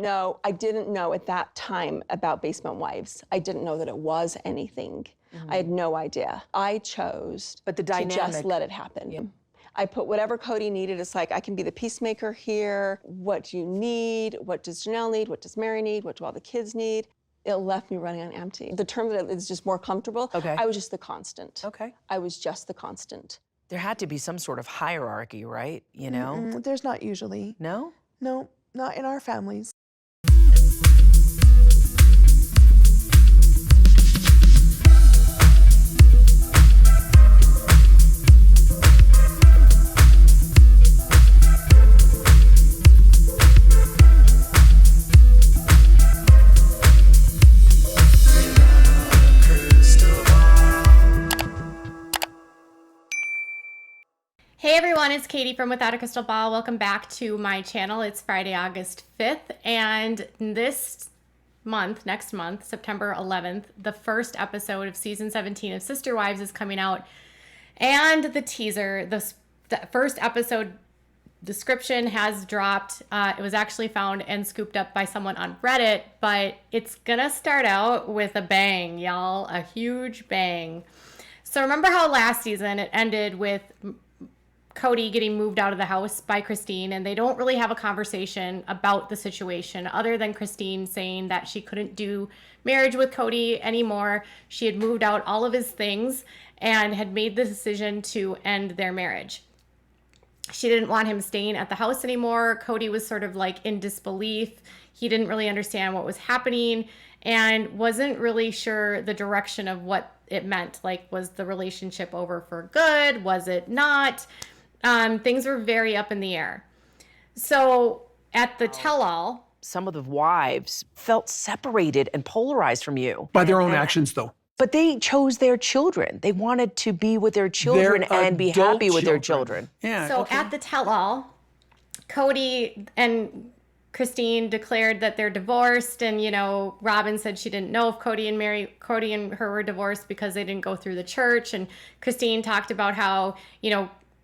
No, I didn't know at that time about Basement Wives. I didn't know that it was anything. I had no idea. I chose the to just let it happen. Yeah. I put whatever Kody needed. It's like, I can be the peacemaker here. What do you need? What does Janelle need? What does Mary need? What do all the kids need? It left me running on empty. The term that is just more comfortable, Okay. I was just the constant. Okay. I was just the constant. There had to be some sort of hierarchy, right? You know? There's not usually. No? No, not in our families. Hey everyone, it's Katie from Without a Crystal Ball. Welcome back to my channel. It's Friday, August 5th, and next month, September 11th, the first episode of season 17 of Sister Wives is coming out. And the teaser, the first episode description has dropped. It was actually found and scooped up by someone on Reddit, but it's gonna start out with a bang, y'all, a huge bang. So remember how last season it ended with Kody getting moved out of the house by Christine, and they don't really have a conversation about the situation other than Christine saying that she couldn't do marriage with Kody anymore. She had moved out all of his things and had made the decision to end their marriage. She didn't want him staying at the house anymore. Kody was sort of like in disbelief. He didn't really understand what was happening and wasn't really sure the direction of what it meant. Like, was the relationship over for good? Was it not? Things were very up in the air. So at the tell-all, Some of the wives felt separated and polarized from you. By their own actions, though. But they chose their children. They wanted to be with their children and be adult happy with their children. Yeah. so okay. at the tell-all, Kody and Christine declared that they're divorced, and Robyn said she didn't know if Kody and her were divorced because they didn't go through the church. And Christine talked about how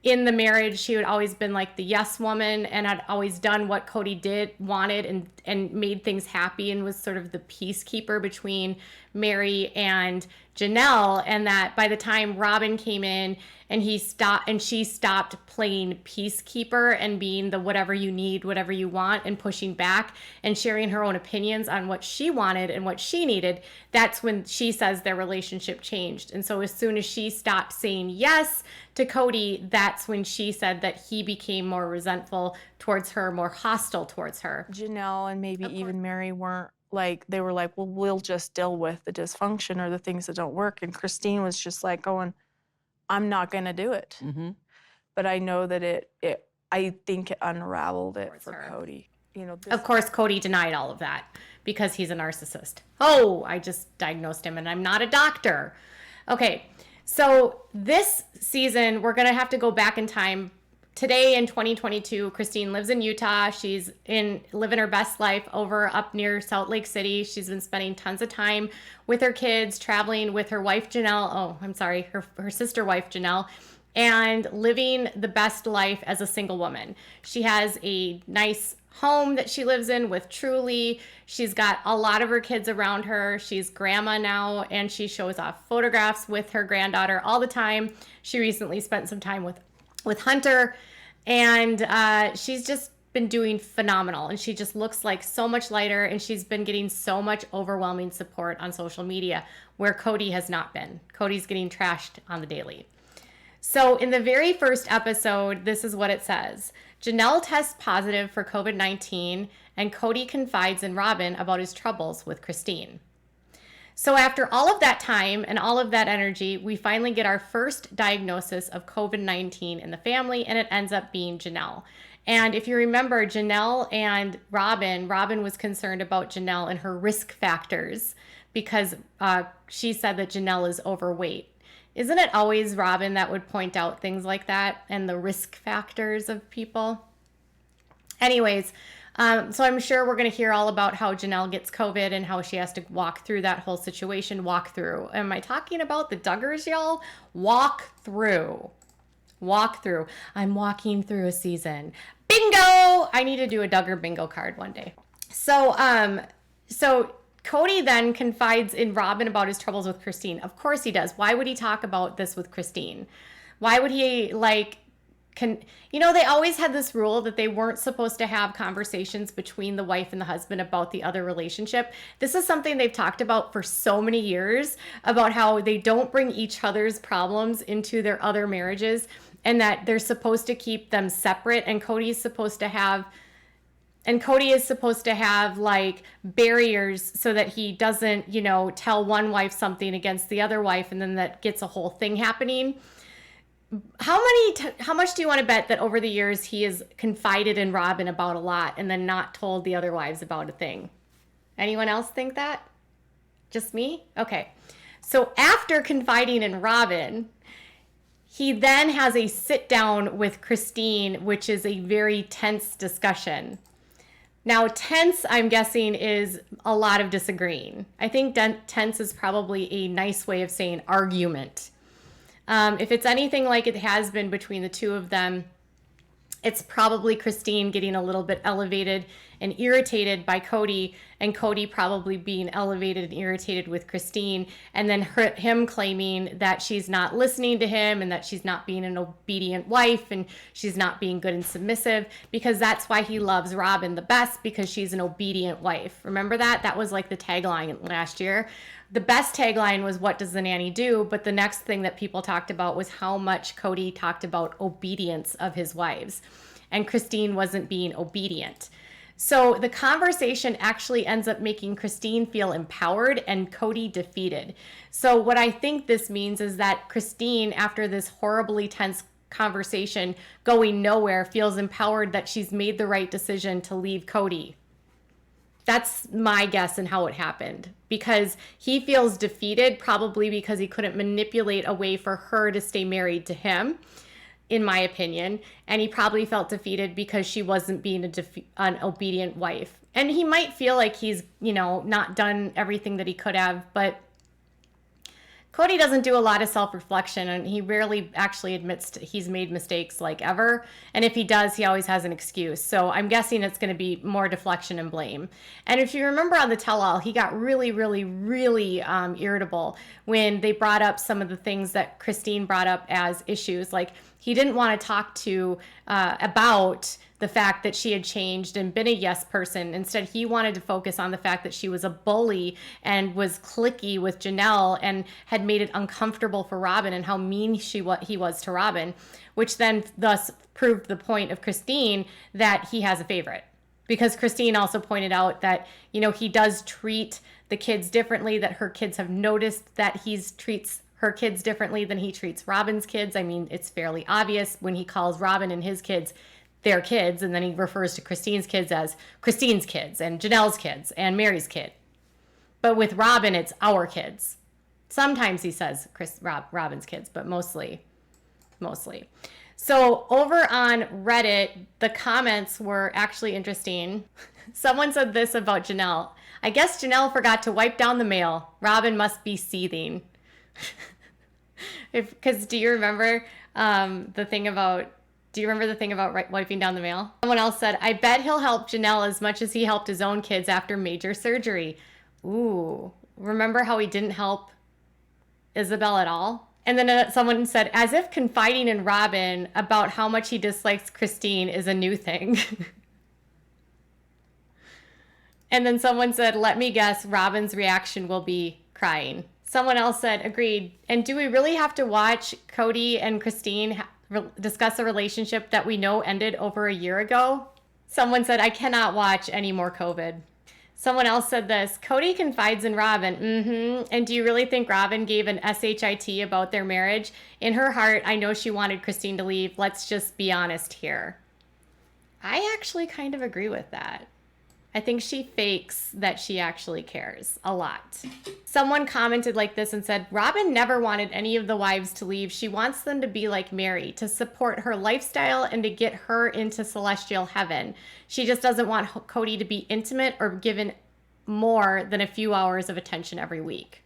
in the marriage she had always been like the yes woman and had always done what Kody wanted and made things happy, and was sort of the peacekeeper between Mary and Janelle, and that by the time Robyn came in and she stopped playing peacekeeper and being the whatever you need, whatever you want, and pushing back and sharing her own opinions on what she wanted and what she needed, that's when she says their relationship changed. And so as soon as she stopped saying yes to Kody, that's when she said that he became more resentful towards her, more hostile towards her. Janelle and maybe even Mary weren't like, they were like, well, we'll just deal with the dysfunction or the things that don't work. And Christine was just like going, I'm not going to do it. Mm-hmm. But I know that I think it unraveled it for her. Kody. Of course, Kody denied all of that because he's a narcissist. Oh, I just diagnosed him and I'm not a doctor. Okay, so this season, we're going to have to go back in time. Today in 2022, Christine lives in Utah. She's living her best life over up near Salt Lake City. She's been spending tons of time with her kids, traveling with her wife, Janelle. Oh, I'm sorry, her sister wife, Janelle, and living the best life as a single woman. She has a nice home that she lives in with Truly. She's got a lot of her kids around her. She's grandma now, and she shows off photographs with her granddaughter all the time. She recently spent some time with Hunter, and she's just been doing phenomenal, and she just looks like so much lighter, and she's been getting so much overwhelming support on social media where Kody has not been. Kody's getting trashed on the daily. So in the very first episode, this is what it says. Janelle tests positive for COVID-19, and Kody confides in Robyn about his troubles with Christine. So after all of that time and all of that energy, we finally get our first diagnosis of COVID-19 in the family, and it ends up being Janelle. And if you remember, Janelle and Robyn was concerned about Janelle and her risk factors because she said that Janelle is overweight. Isn't it always Robyn that would point out things like that and the risk factors of people? Anyways, so I'm sure we're going to hear all about how Janelle gets COVID and how she has to walk through that whole situation. Walk through. Am I talking about the Duggars, y'all? Walk through. Walk through. I'm walking through a season. Bingo! I need to do a Duggar bingo card one day. So Kody then confides in Robyn about his troubles with Christine. Of course he does. Why would he talk about this with Christine? Why would he they always had this rule that they weren't supposed to have conversations between the wife and the husband about the other relationship. This is something they've talked about for so many years, about how they don't bring each other's problems into their other marriages, and that they're supposed to keep them separate. And Kody is supposed to have like barriers so that he doesn't, tell one wife something against the other wife, and then that gets a whole thing happening. How much do you want to bet that over the years he has confided in Robyn about a lot and then not told the other wives about a thing? Anyone else think that? Just me? Okay. So after confiding in Robyn, he then has a sit down with Christine, which is a very tense discussion. Now, tense, I'm guessing, is a lot of disagreeing. I think tense is probably a nice way of saying argument. If it's anything like it has been between the two of them, it's probably Christine getting a little bit elevated and irritated by Kody, and Kody probably being elevated and irritated with Christine, and then him claiming that she's not listening to him and that she's not being an obedient wife and she's not being good and submissive, because that's why he loves Robyn the best, because she's an obedient wife. Remember that? That was like the tagline last year. The best tagline was, "What does the nanny do?" But the next thing that people talked about was how much Kody talked about obedience of his wives, and Christine wasn't being obedient. So the conversation actually ends up making Christine feel empowered and Kody defeated. So what I think this means is that Christine, after this horribly tense conversation going nowhere, feels empowered that she's made the right decision to leave Kody. That's my guess in how it happened, because he feels defeated, probably because he couldn't manipulate a way for her to stay married to him, in my opinion. And he probably felt defeated because she wasn't being an obedient wife. And he might feel like he's, not done everything that he could have, but Kody doesn't do a lot of self-reflection, and he rarely actually admits he's made mistakes, like, ever. And if he does, he always has an excuse. So I'm guessing it's going to be more deflection and blame. And if you remember on the tell-all, he got really, really, really irritable when they brought up some of the things that Christine brought up as issues. Like, he didn't want to talk to about the fact that she had changed and been a yes person. Instead, he wanted to focus on the fact that she was a bully and was cliquey with Janelle and had made it uncomfortable for Robyn, and how mean he was to Robyn, which then thus proved the point of Christine that he has a favorite. Because Christine also pointed out that, he does treat the kids differently, that her kids have noticed that he treats her kids differently than he treats Robyn's kids. I mean, it's fairly obvious when he calls Robyn and his kids their kids, and then he refers to Christine's kids as Christine's kids and Janelle's kids and Mary's kid. But with Robyn, it's our kids. Sometimes he says Robyn's kids, but mostly. So over on Reddit, the comments were actually interesting. Someone said this about Janelle: "I guess Janelle forgot to wipe down the mail. Robyn must be seething." Because do you remember the thing about wiping down the mail? Someone else said, "I bet he'll help Janelle as much as he helped his own kids after major surgery." Ooh, remember how he didn't help Isabel at all? And then someone said, "As if confiding in Robyn about how much he dislikes Christine is a new thing." And then someone said, "Let me guess, Robyn's reaction will be crying." Someone else said, "Agreed. And do we really have to watch Kody and Christine discuss a relationship that we know ended over a year ago?" Someone said, "I cannot watch any more COVID." Someone else said this: "Kody confides in Robyn. And do you really think Robyn gave an SHIT about their marriage? In her heart, I know she wanted Christine to leave. Let's just be honest here." I actually kind of agree with that. I think she fakes that she actually cares a lot. Someone commented like this and said, "Robyn never wanted any of the wives to leave. She wants them to be like Mary, to support her lifestyle and to get her into celestial heaven. She just doesn't want Kody to be intimate or given more than a few hours of attention every week."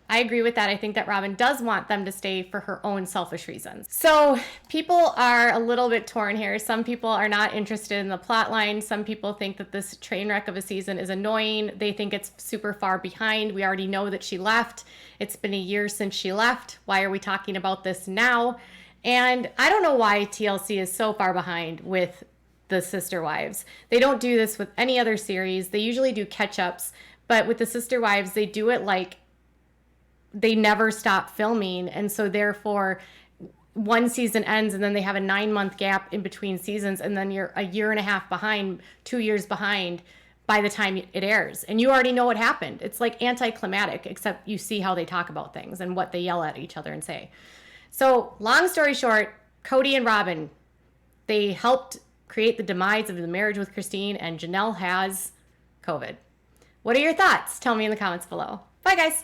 I agree with that. I think that Robyn does want them to stay for her own selfish reasons. So people are a little bit torn here. Some people are not interested in the plot line. Some people think that this train wreck of a season is annoying. They think it's super far behind. We already know that she left. It's been a year since she left. Why are we talking about this now? And I don't know why TLC is so far behind with the Sister Wives. They don't do this with any other series. They usually do catch-ups, but with the Sister Wives, they do it like they never stop filming. And so therefore one season ends and then they have a 9-month gap in between seasons. And then you're a year and a half behind, 2 years behind by the time it airs. And you already know what happened. It's like anticlimactic, except you see how they talk about things and what they yell at each other and say. So long story short, Kody and Robyn, they helped create the demise of the marriage with Christine, and Janelle has COVID. What are your thoughts? Tell me in the comments below. Bye guys.